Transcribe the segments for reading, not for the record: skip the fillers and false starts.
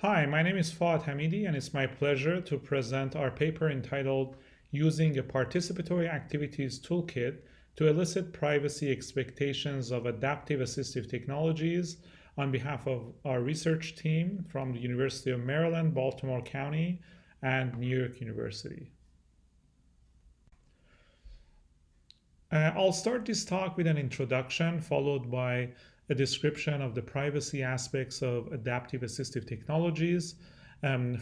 Hi, my name is Fouad Hamidi, and it's my pleasure to present our paper entitled Using a Participatory Activities Toolkit to Elicit Privacy Expectations of Adaptive Assistive Technologies on behalf of our research team from the University of Maryland, Baltimore County, and New York University. I'll start this talk with an introduction, followed by a description of the privacy aspects of adaptive assistive technologies,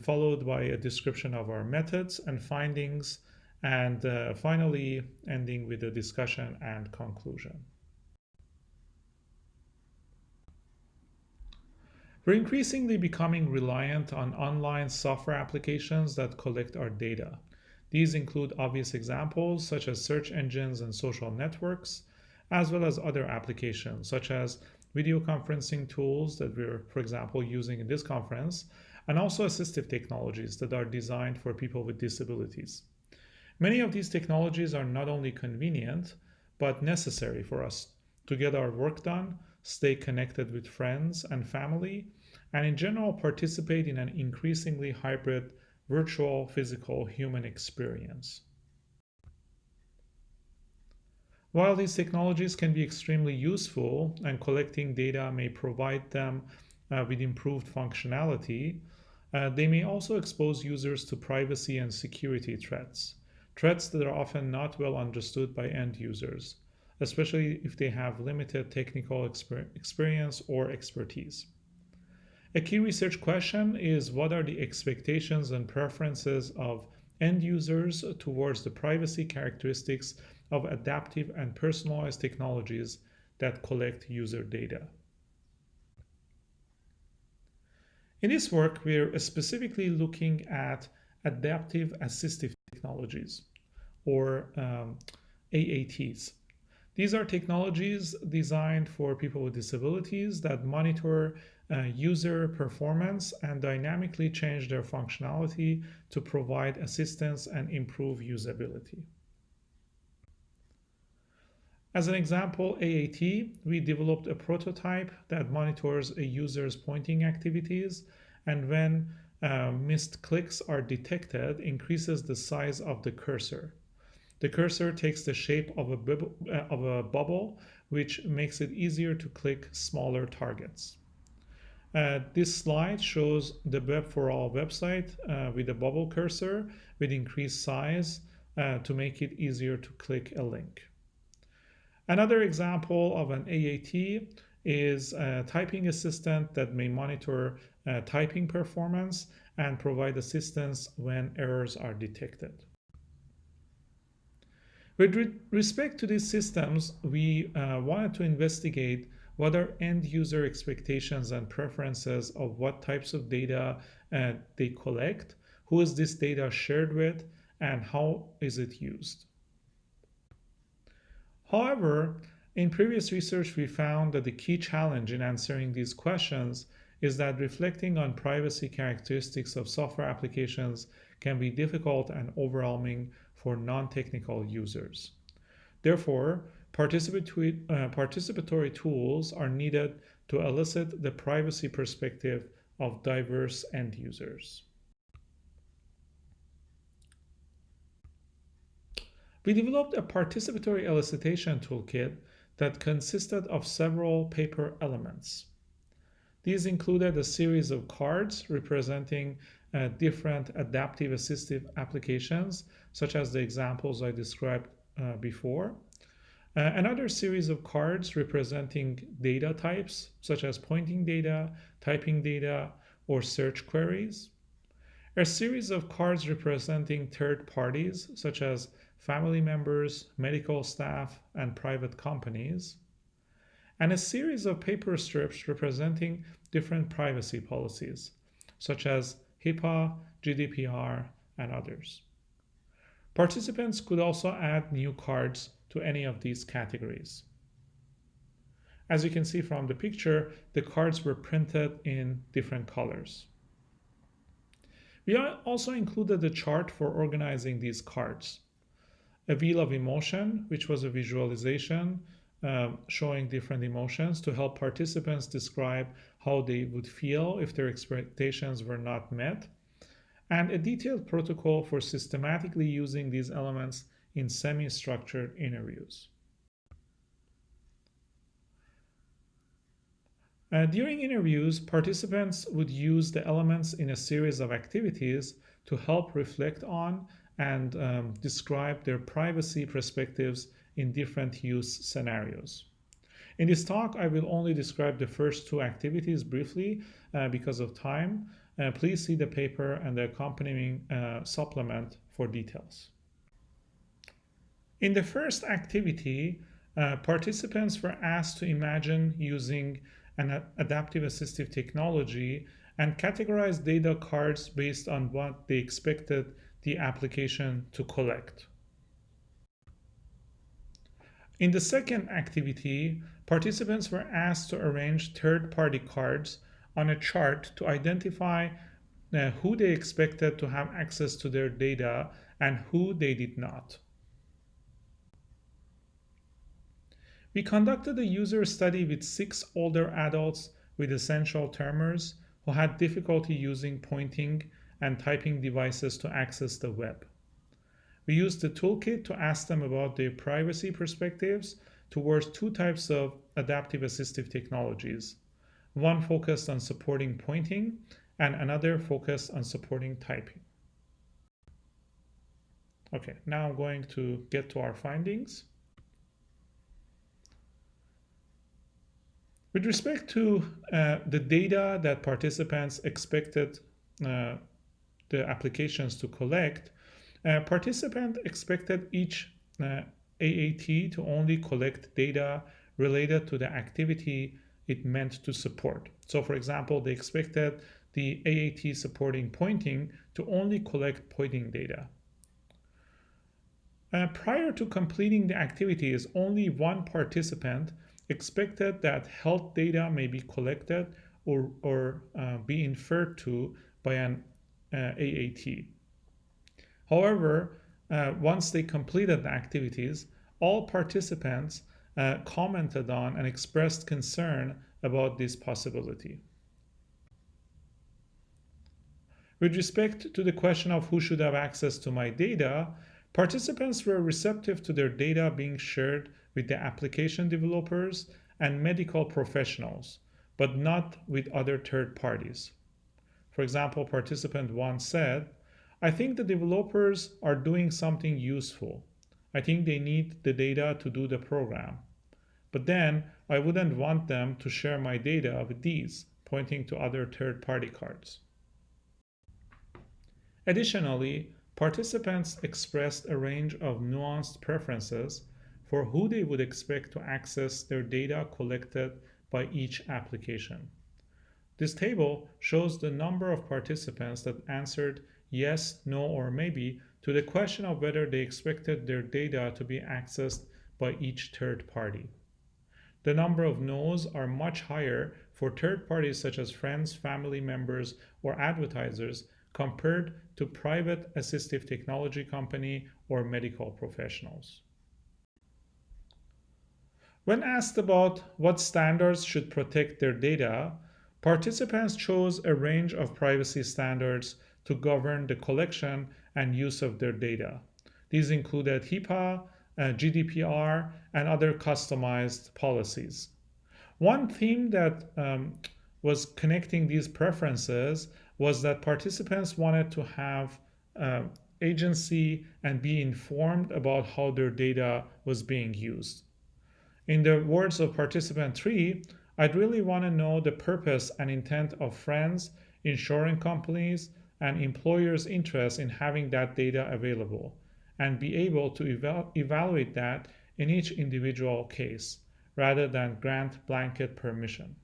followed by a description of our methods and findings, and finally ending with a discussion and conclusion. We're increasingly becoming reliant on online software applications that collect our data. These include obvious examples such as search engines and social networks, as well as other applications such as video conferencing tools that we're, for example, using in this conference, and also assistive technologies that are designed for people with disabilities. Many of these technologies are not only convenient, but necessary for us to get our work done, stay connected with friends and family, and in general participate in an increasingly hybrid virtual, physical, human experience. While these technologies can be extremely useful and collecting data may provide them with improved functionality, they may also expose users to privacy and security threats, threats that are often not well understood by end users, especially if they have limited technical experience or expertise. A key research question is what are the expectations and preferences of end users towards the privacy characteristics of adaptive and personalized technologies that collect user data. In this work, we're specifically looking at adaptive assistive technologies, or AATs. These are technologies designed for people with disabilities that monitor user performance and dynamically change their functionality to provide assistance and improve usability. As an example AAT, we developed a prototype that monitors a user's pointing activities, and when missed clicks are detected, increases the size of the cursor. The cursor takes the shape of a bubble, which makes it easier to click smaller targets. This slide shows the Web4All website with a bubble cursor with increased size to make it easier to click a link. Another example of an AAT is a typing assistant that may monitor typing performance and provide assistance when errors are detected. With respect to these systems, we wanted to investigate what are end user expectations and preferences of what types of data they collect, who is this data shared with, and how is it used. However, in previous research, we found that the key challenge in answering these questions is that reflecting on privacy characteristics of software applications can be difficult and overwhelming for non-technical users. Therefore, participatory tools are needed to elicit the privacy perspective of diverse end users. We developed a participatory elicitation toolkit that consisted of several paper elements. These included a series of cards representing different adaptive assistive applications, such as the examples I described before. Another series of cards representing data types, such as pointing data, typing data, or search queries. A series of cards representing third parties, such as family members, medical staff, and private companies. And a series of paper strips representing different privacy policies, such as HIPAA, GDPR, and others. Participants could also add new cards to any of these categories. As you can see from the picture, the cards were printed in different colors. We also included a chart for organizing these cards. A wheel of emotion, which was a visualization showing different emotions to help participants describe how they would feel if their expectations were not met, and a detailed protocol for systematically using these elements in semi-structured interviews. During interviews, participants would use the elements in a series of activities to help reflect on and describe their privacy perspectives in different use scenarios. In this talk, I will only describe the first two activities briefly because of time. Please see the paper and the accompanying supplement for details. In the first activity, participants were asked to imagine using an adaptive assistive technology and categorize data cards based on what they expected the application to collect. In the second activity, participants were asked to arrange third-party cards on a chart to identify who they expected to have access to their data and who they did not. We conducted a user study with 6 older adults with essential tremors who had difficulty using pointing and typing devices to access the web. We used the Toolkit to ask them about their privacy perspectives towards 2 types of adaptive assistive technologies. One focused on supporting pointing and another focused on supporting typing. Okay, now I'm going to get to our findings. With respect to the data that participants expected the applications to collect, participants expected each AAT to only collect data related to the activity it meant to support. So for example, they expected the AAT supporting pointing to only collect pointing data. Prior to completing the activities, only one participant expected that health data may be collected or be inferred to by an AAT. However, once they completed the activities, all participants commented on and expressed concern about this possibility. With respect to the question of who should have access to my data, participants were receptive to their data being shared with the application developers and medical professionals, but not with other third parties. For example, participant 1 said, "I think the developers are doing something useful. I think they need the data to do the program. But then I wouldn't want them to share my data with these," pointing to other third-party cards. Additionally, participants expressed a range of nuanced preferences for who they would expect to access their data collected by each application. This table shows the number of participants that answered yes, no, or maybe to the question of whether they expected their data to be accessed by each third party. The number of no's are much higher for third parties such as friends, family members, or advertisers compared to private assistive technology company or medical professionals. When asked about what standards should protect their data, participants chose a range of privacy standards to govern the collection and use of their data. These included HIPAA, GDPR, and other customized policies. One theme that was connecting these preferences was that participants wanted to have agency and be informed about how their data was being used. In the words of participant 3, "I'd really want to know the purpose and intent of friends, insurance companies, and employers' interest in having that data available, and be able to evaluate that in each individual case, rather than grant blanket permission."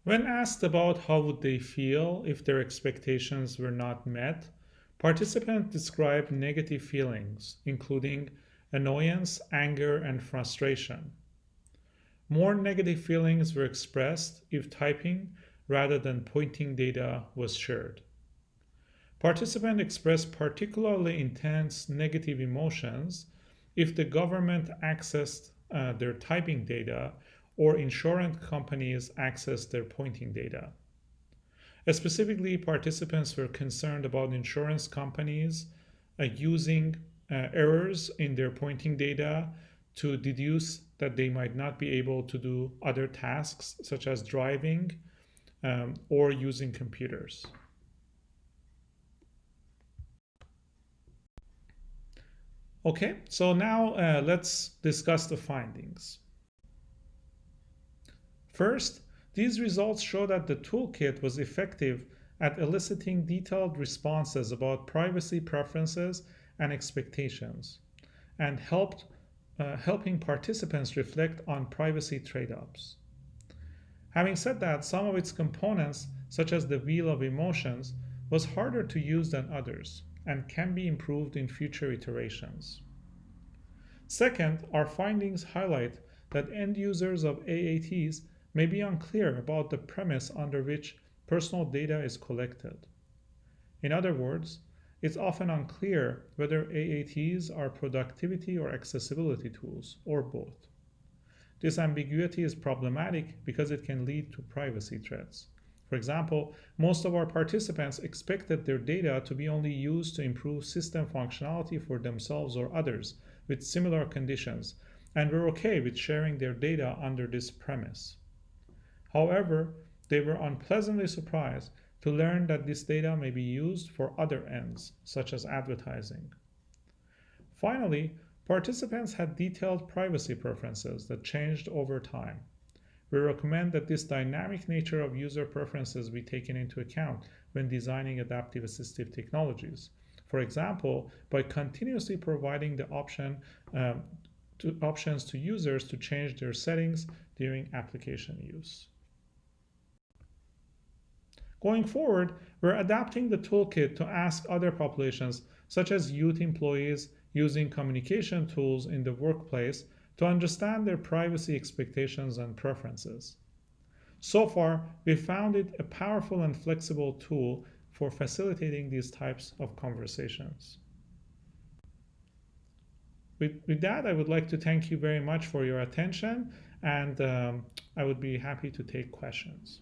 When asked about how would they feel if their expectations were not met, participants described negative feelings, including annoyance, anger, and frustration. More negative feelings were expressed if typing rather than pointing data was shared. Participants expressed particularly intense negative emotions if the government accessed their typing data or insurance companies access their pointing data. Specifically, participants were concerned about insurance companies using errors in their pointing data to deduce that they might not be able to do other tasks such as driving or using computers. Okay, so now let's discuss the findings. First, these results show that the toolkit was effective at eliciting detailed responses about privacy preferences and expectations, and helping participants reflect on privacy trade-offs. Having said that, some of its components, such as the wheel of emotions, was harder to use than others and can be improved in future iterations. Second, our findings highlight that end users of AATs may be unclear about the premise under which personal data is collected. In other words, it's often unclear whether AATs are productivity or accessibility tools, or both. This ambiguity is problematic because it can lead to privacy threats. For example, most of our participants expected their data to be only used to improve system functionality for themselves or others with similar conditions, and were okay with sharing their data under this premise. However, they were unpleasantly surprised to learn that this data may be used for other ends, such as advertising. Finally, participants had detailed privacy preferences that changed over time. We recommend that this dynamic nature of user preferences be taken into account when designing adaptive assistive technologies. For example, by continuously providing the options to users to change their settings during application use. Going forward, we're adapting the toolkit to ask other populations, such as youth employees using communication tools in the workplace, to understand their privacy expectations and preferences. So far, we found it a powerful and flexible tool for facilitating these types of conversations. With that, I would like to thank you very much for your attention, and I would be happy to take questions.